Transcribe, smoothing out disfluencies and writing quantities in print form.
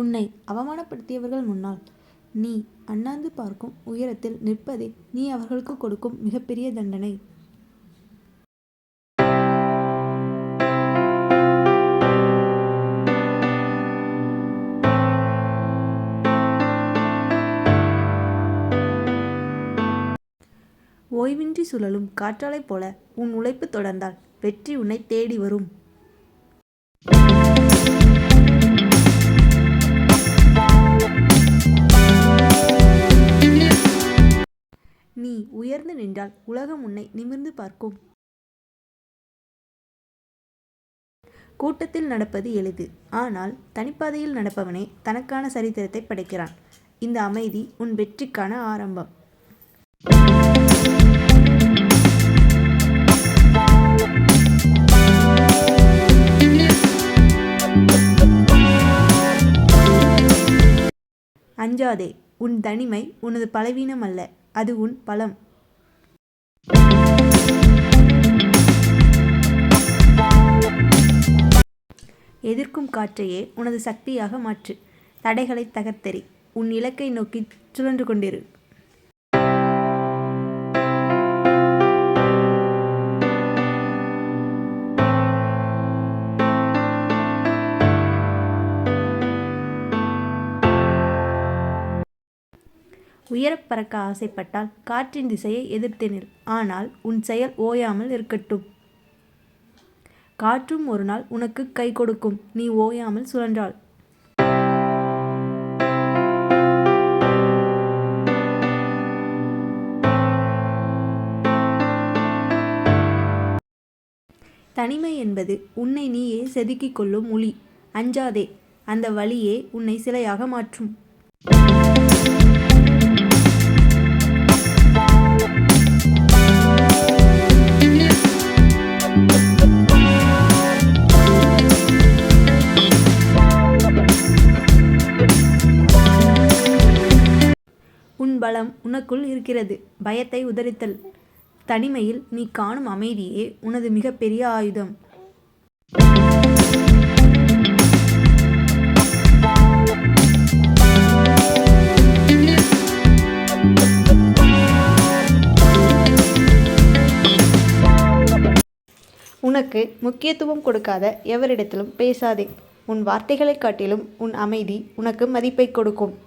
உன்னை அவமானப்படுத்தியவர்கள் முன்னால் நீ அண்ணாந்து பார்க்கும் உயரத்தில் நிற்பதே நீ அவர்களுக்கு கொடுக்கும் மிகப்பெரிய தண்டனை. ஓய்வின்றி சுழலும் காற்றாலைப் போல உன் உழைப்பு தொடர்ந்தால் வெற்றி உன்னை தேடி வரும். நீ உயர்ந்து நின்றால் உலகம் உன்னை நிமிர்ந்து பார்க்கும். கூட்டத்தில் நடப்பது எளிது, ஆனால் தனிப்பாதையில் நடப்பவனே தனக்கான சரித்திரத்தை படைக்கிறான். இந்த அமைதி உன் வெற்றிக்கான ஆரம்பம். அஞ்சாதே, உன் தனிமை உனது பலவீனம் அல்ல, அது உன் பலம். எதிர்க்கும் காற்றையே உனது சக்தியாக மாற்று. தடைகளை தகர்த்தெறி. உன் இலக்கை நோக்கி சுழன்று கொண்டிரு. உயரப் பறக்க ஆசைப்பட்டால் காற்றின் திசையை எதிர்த்து நில். ஆனால் உன் செயல் ஓயாமல் இருக்கட்டும். காற்றும் ஒரு நாள் உனக்கு கை கொடுக்கும், நீ ஓயாமல் சுழன்றால். தனிமை என்பது உன்னை நீயே செதுக்கிக் கொள்ளும் ஒளி. அஞ்சாதே, அந்த வழியே உன்னை சிலையாக மாற்றும். உன் பலம் உனக்குள் இருக்கிறது. பயத்தை உதறித்தல். தனிமையில் நீ காணும் அமைதியே உனது மிகப்பெரிய ஆயுதம். உனக்கு முக்கியத்துவம் கொடுக்காத எவரிடத்திலும் பேசாதே. உன் வார்த்தைகளைக் காட்டிலும் உன் அமைதி உனக்கு மதிப்பை கொடுக்கும்.